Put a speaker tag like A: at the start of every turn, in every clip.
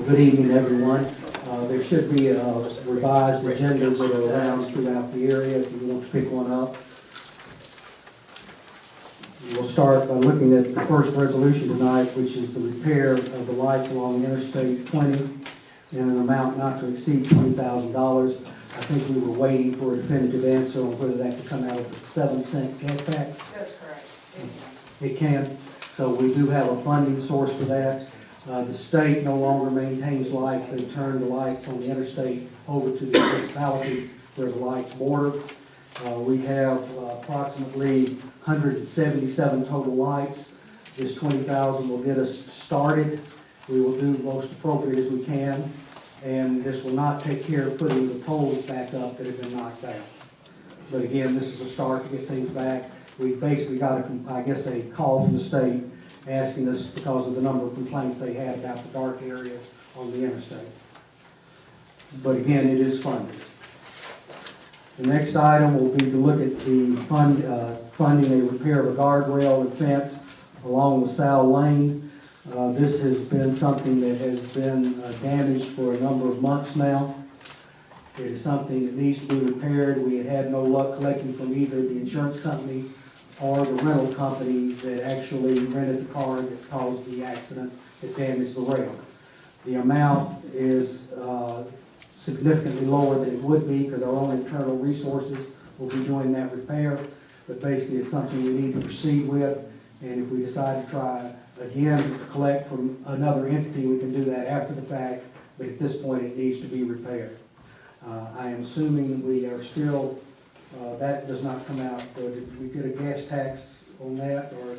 A: Good evening, everyone. There should be revised agendas that are around throughout the area if you want to pick one up. We'll start by looking at the first resolution tonight, which is the repair of the lights along Interstate 20 in an amount not to exceed $20,000. I think we were waiting for a definitive answer on whether that could come out of the 7-cent gas tax.
B: That's correct.
A: It can. So we do have a funding source for that. The state no longer maintains lights. They turn the lights on the interstate over to the municipality where the lights border. We have approximately 177 total lights. This 20,000 will get us started. We will do the most appropriate as we can. And this will not take care of putting the poles back up that have been knocked down. But again, this is a start to get things back. We basically got a call from the state asking us because of the number of complaints they had about the dark areas on the interstate. But again, it is funded. The next item will be to look at the funding a repair of a guardrail and fence along LaSalle Lane. This has been something that has been damaged for a number of months now. It is something that needs to be repaired. We had no luck collecting from either the insurance company or the rental company that actually rented the car that caused the accident that damaged the rail. The amount is significantly lower than it would be because our own internal resources will be doing that repair. But basically, it's something we need to proceed with. And if we decide to try again to collect from another entity, we can do that after the fact. But at this point, it needs to be repaired. I am assuming we are still, that does not come out. Did we get a gas tax on that, or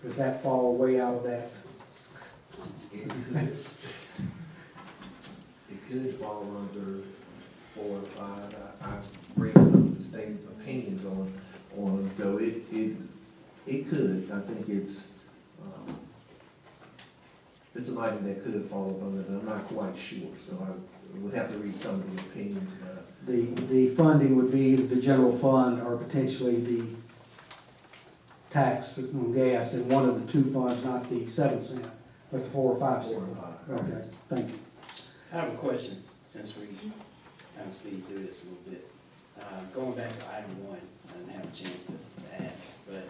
A: does that fall way out of that?
C: It could fall under 4 or 5. I've read some of the state opinions on so it could. I think it's an item that could fall up under it. I'm not quite sure, so I would have to read some of the opinions.
A: The funding would be the general fund or potentially the tax on gas in one of the two funds, not the 7 cent, but the 4 or 5 cent.
C: 4 or 5.
A: Okay, thank you.
D: I have a question, since we kind of speed through this a little bit. Going back to item 1, I didn't have a chance to ask, but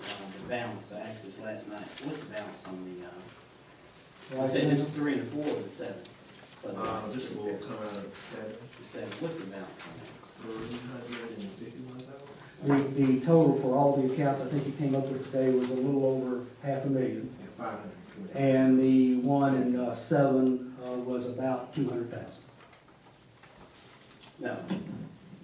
D: the balance, I asked this last night, what's the balance on the, you said it's 3 and 4 or the 7?
C: This will come out at 7.
D: The 7, what's the balance on
C: $351,000.
A: The total for all the accounts, I think it came up with today, was a little over $500,000.
C: Yeah, 520.
A: And the one in 7 was about $200,000.
D: that? No,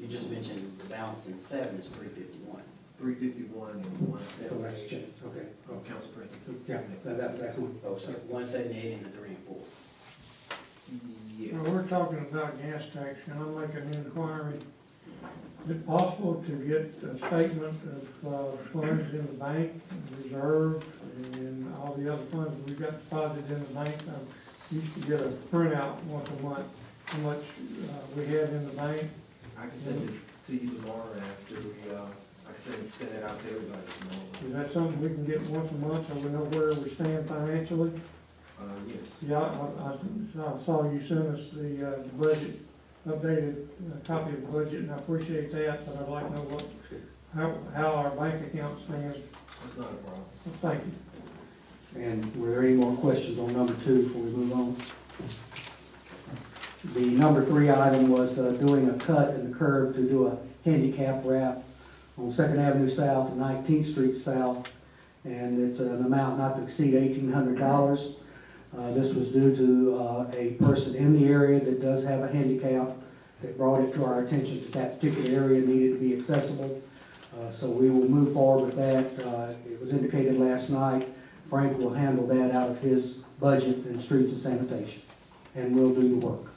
D: you just mentioned the balance in 7 is 351.
C: 351 and
A: So
C: 178.
A: that's changed, okay.
C: Oh, Council President.
A: Yeah, that's one.
D: Oh, sorry, 178 and the 3 and 4.
C: Yes.
E: Well, we're talking about gas tax, can I make an inquiry? Is it possible to get a statement of funds in the bank, reserve, and all the other funds we've got deposited in the bank? I used to get a printout once a month, how much we have in the bank.
C: I can send it to you tomorrow after we, I can send it out to everybody tomorrow.
E: Is that something we can get once a month so we know where we stand financially?
C: Yes.
E: Yeah, I saw you sent us the budget, updated copy of the budget, and I appreciate that, but I'd like to know how our bank account stands.
C: That's not a problem.
E: Thank you.
A: And were there any more questions on number 2 before we move on? The number 3 item was doing a cut in the curb to do a handicap ramp on 2nd Avenue South and 19th Street South, and it's an amount not to exceed $1,800. This was due to a person in the area that does have a handicap that brought it to our attention that that particular area needed to be accessible. So we will move forward with that. It was indicated last night, Frank will handle that out of his budget in streets and sanitation, and we'll do the work.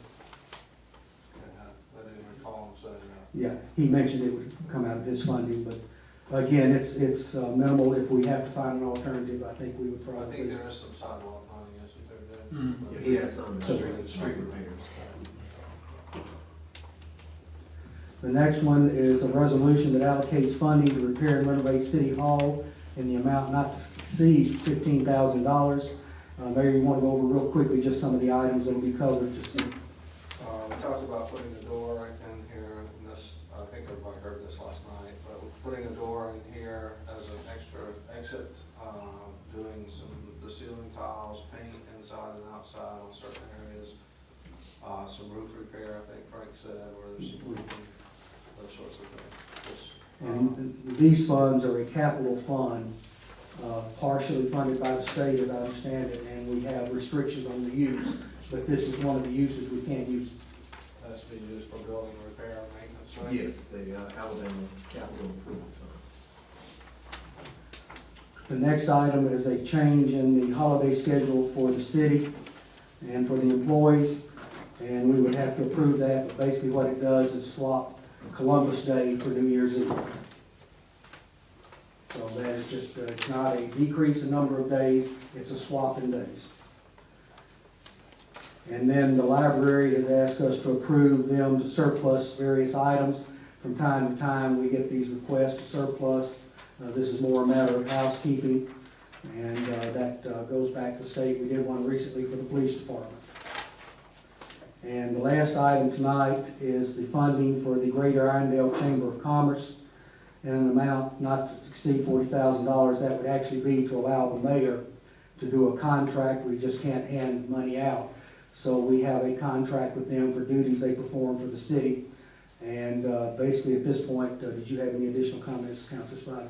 F: I didn't recall him saying that.
A: Yeah, he mentioned it would come out of his funding, but again, it's minimal. If we have to find an alternative, I think we would
F: I
A: probably.
F: think there is some sidewalk money, isn't there, Dave?
C: Yeah, he has some street repairs.
A: The next one is a resolution that allocates funding to repair and renovate City Hall in the amount not to exceed $15,000. Mayor, you want to go over real quickly just some of the items that will be covered? Just
F: We talked about putting the door right in here, and this, I think everybody heard this last night, but we're putting a door in here as an extra exit, doing the ceiling tiles, paint inside and outside on certain areas, some roof repair, I think Frank said, where there's some leaking, those sorts of things.
A: And these funds are a capital fund, partially funded by the state, as I understand it, and we have restrictions on the use, but this is one of the uses we can't use.
F: That's to be used for building repair and maintenance, right?
C: Yes, the Alabama Capital Improvement Fund.
A: The next item is a change in the holiday schedule for the city and for the employees, and we would have to approve that, but basically what it does is swap Columbus Day for New Year's Eve. So that is just, it's not a decrease in number of days, it's a swap in days. And then the library has asked us to approve them to surplus various items. From time to time, we get these requests to surplus. This is more a matter of housekeeping, and that goes back to state. We did one recently for the police department. And the last item tonight is the funding for the Greater Irondale Chamber of Commerce in an amount not to exceed $40,000. That would actually be to allow the mayor to do a contract. We just can't hand money out. So we have a contract with them for duties they perform for the city. And basically at this point, did you have any additional comments, Councilor Spivey?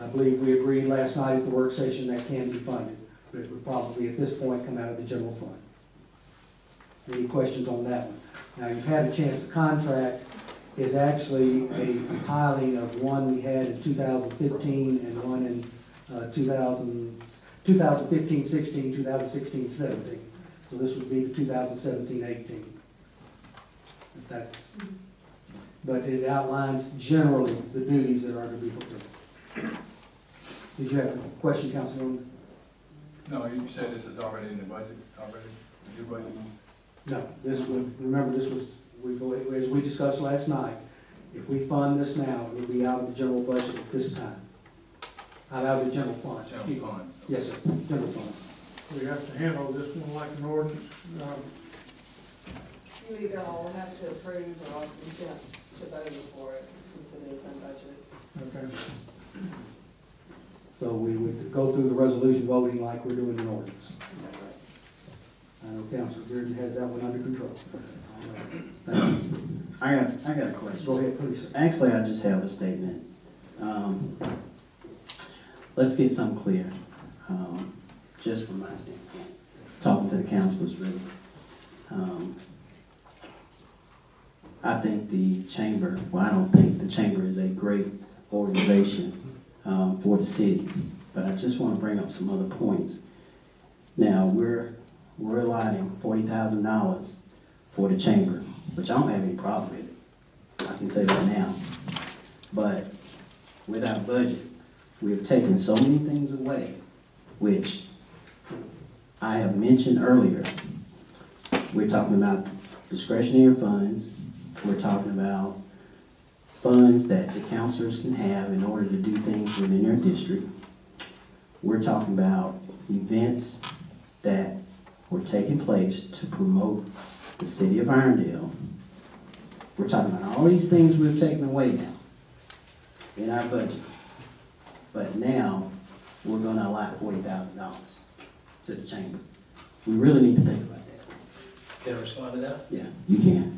A: I believe we agreed last night at the work session that can be funded, but it would probably at this point come out of the general fund. Any questions on that one? Now, you've had a chance, the contract is actually a compiling of one we had in 2015 and one in 2015-16, 2016-17. So this would be the 2017-18. But it outlines generally the duties that are to be fulfilled. Did you have a question, Councilwoman?
B: No, you said this is already in the budget, already? Did you budget?
A: No, this would, remember this was, as we discussed last night, if we fund this now, it would be out of the general budget at this time. Out of the general fund.
B: General fund.
A: Yes, sir, general fund.
E: We have to handle this one like an ordinance.
G: You either all have to approve or consent to vote for it, since it is unbudgeted.
E: Okay.
A: So we would go through the resolution voting like we're doing an ordinance. I know Councilor Bearden has that one under control. Thank you.
D: I got a question.
A: Go ahead, please, sir.
D: Actually, I just have a statement. Let's get something clear, just from my standpoint, talking to the councilors really. I think the chamber, well, I don't think the chamber is a great organization for the city, but I just want to bring up some other points. Now, we're allotting $40,000 for the chamber, which I don't have any problem with it. I can say that now. But with our budget, we have taken so many things away, which I have mentioned earlier. We're talking about discretionary funds. We're talking about funds that the councilors can have in order to do things within their district. We're talking about events that were taking place to promote the city of Irondale. We're talking about all these things we've taken away now in our budget. But now, we're gonna allot $40,000 to the chamber. We really need to think about that.
H: Can I respond to that?
D: Yeah, you can.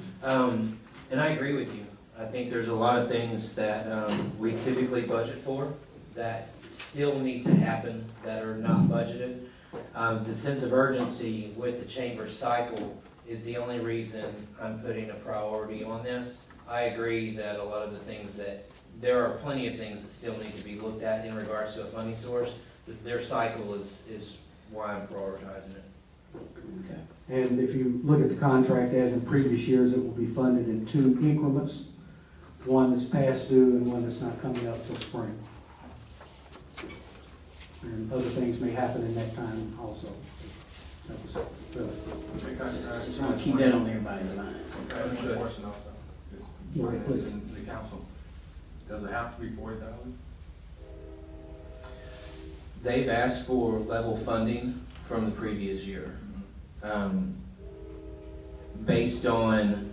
H: And I agree with you. I think there's a lot of things that we typically budget for that still need to happen that are not budgeted. The sense of urgency with the chamber cycle is the only reason I'm putting a priority on this. I agree that a lot of the things there are plenty of things that still need to be looked at in regards to a funding source. Their cycle is why I'm prioritizing it.
D: Okay.
A: And if you look at the contract as in previous years, it will be funded in 2 increments. One that's past due and one that's not coming up till spring. And other things may happen in that time also. That was really.
D: I just want to keep that on everybody's mind.
B: I have one question also.
A: Go ahead, please.
B: The council, does it have to be $40,000?
H: They've asked for level funding from the previous year. Based on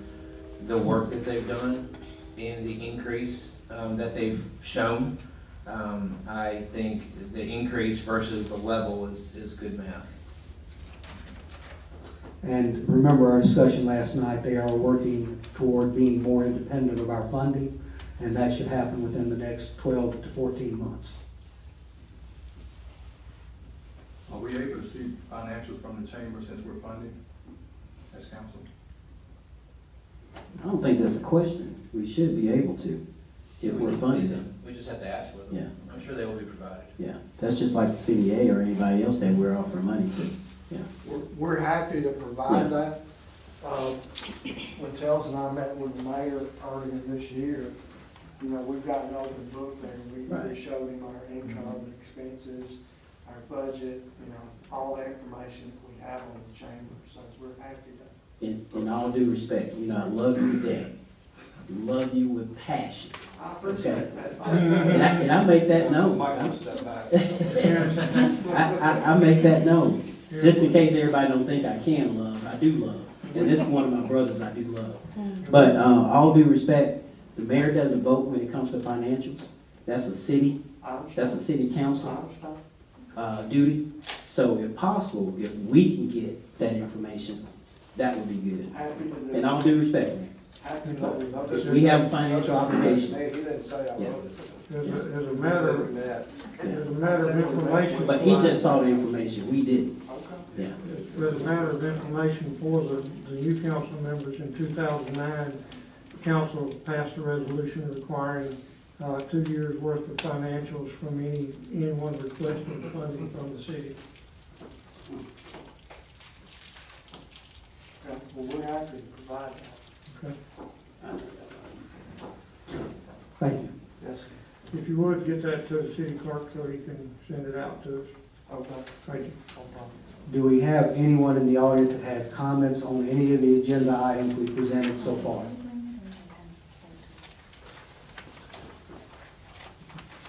H: the work that they've done and the increase that they've shown, I think the increase versus the level is good math.
A: And remember our discussion last night, they are working toward being more independent of our funding, and that should happen within the next 12 to 14 months.
B: Are we able to see financials from the chamber since we're funding as council?
I: I don't think there's a question. We should be able to, if
H: We
I: we're
H: can see
I: funding
H: them.
I: them.
H: We just have to ask for them.
I: Yeah.
H: I'm sure they will be provided.
I: Yeah, that's just like the CDA or anybody else that we're offering money to. Yeah.
J: We're happy to provide that. When Tels and I met with the mayor earlier this year, you know, we've got an open book there. We
I: Right.
J: showed him our income, expenses, our budget, you know, all the information that we have on the chamber, so we're happy to.
I: In all due respect, you know, I love you to death. Love you with passion.
J: I appreciate that.
I: And I make that known.
F: Might want to step back.
I: I make that known. Just in case everybody don't think I can love, I do love. And this is one of my brothers I do love. But all due respect, the mayor doesn't vote when it comes to financials. That's a city, that's a city council duty. So if possible, if we can get that information, that would be good.
J: Happy to do
I: In
J: it.
I: all due respect, man.
J: Happy to do it.
I: We have a financial obligation.
F: He didn't say I
I: Yeah.
F: voted.
E: As a matter of,
F: that.
E: as a matter of information.
I: But he just saw the information, we didn't.
J: Okay.
I: Yeah.
E: As a matter of information for the new council members, in 2009, the council passed a resolution requiring 2 years' worth of financials from anyone requesting funding from the city.
J: Okay. Well, we're happy to provide that.
E: Okay.
A: Thank you.
J: Yes, sir.
E: If you would, get that to the city clerk so he can send it out to us.
J: Okay.
E: Thank you.
J: No problem.
A: Do we have anyone in the audience that has comments on any of the agenda items we presented so far?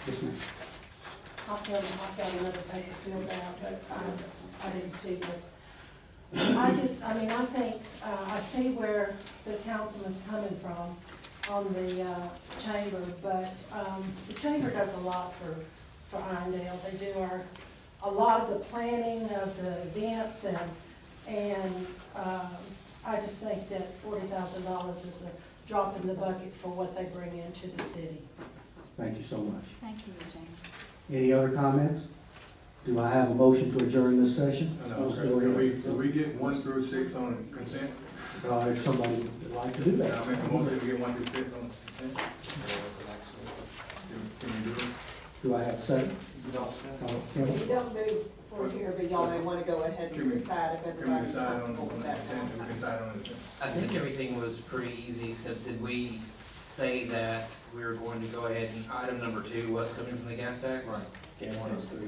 A: Yes, ma'am.
K: I've got another paper filled out, but I didn't see this. I think, I see where the councilman's coming from on the chamber, but the chamber does a lot for Irondale. They do a lot of the planning of the events, and I just think that $40,000 is a drop in the bucket for what they bring into the city.
A: Thank you so much.
K: Thank you, Jane.
A: Any other comments? Do I have a motion to adjourn this session?
B: No, sir. Can we get 1 through 6 on consent?
A: If somebody would like to do
B: Can
A: that.
B: I make a motion to get 1 through 6 on consent? Can you do it?
A: Do I have a second?
G: You don't move from here, but y'all may want to go ahead
B: Can
G: and
B: we-
G: decide if
B: Can we
G: everybody's
B: decide on
G: comfortable with
B: the
G: that.
B: consent? We can decide on the consent.
H: I think everything was pretty easy, except did we say that we were going to go ahead and item number 2 was coming from the gas tax?
B: Right.
D: Gas tax 3,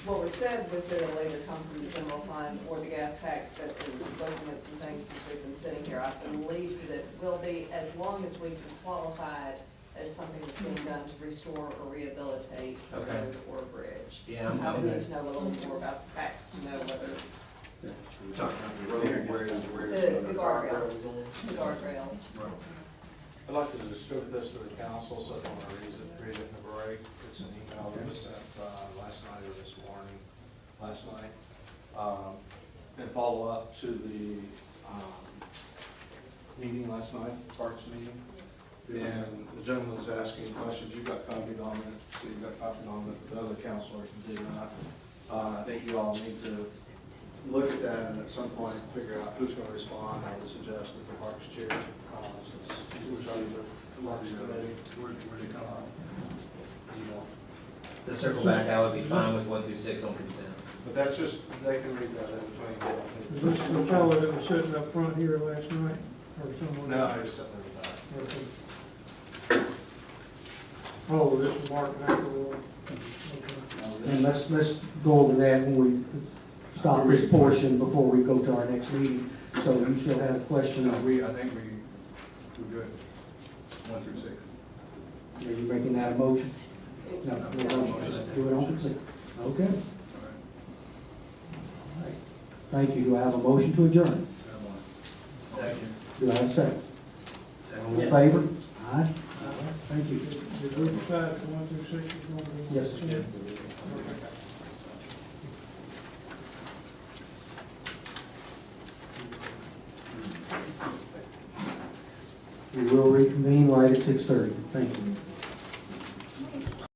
G: What was said was that it'll either come from the general fund or the gas tax, but in looking at some things since we've been sitting here, I believe that it will be, as long as we can qualify it as something that's being done to restore or rehabilitate a
H: Okay.
G: road or a bridge.
H: Yeah,
G: I would need to know a little more about the facts to know whether
C: We're talking about the road where
G: the guardrail, the guardrail.
F: I'd like to distribute this to the council, so if I want to read it in the break. It's an email that was sent last night or this morning, last night. And follow up to the meeting last night, Parks meeting. And the gentleman was asking questions, you got copied on it, so you got copied on it, the other counselors did not. I think you all need to look at that and at some point figure out who's going to respond. I would suggest that the Parks chair, since he's on the Parks committee.
B: Where they come out?
H: To circle back, I would be fine with 1 through 6 on consent.
F: But that's just, they can read that in between.
E: Is this the fellow that was sitting up front here last night, or someone?
F: No, I just sent them back.
E: Okay. Oh, this is Mark McElroy. Okay.
A: And let's go over that when we stop this portion before we go to our next meeting. So you still have a question
B: No,
A: of,
B: I think we're good. 1 through 6.
A: are you making that a motion? No, do it on consent. Okay. Thank you. Do I have a motion to adjourn?
H: Second.
A: Do I have a second? All in
I: Yes.
A: favor? Aye. Thank you.
E: Did we decide if 1 through 6 is going to be?
A: Yes, sir. We will reconvene right at 6:30. Thank you.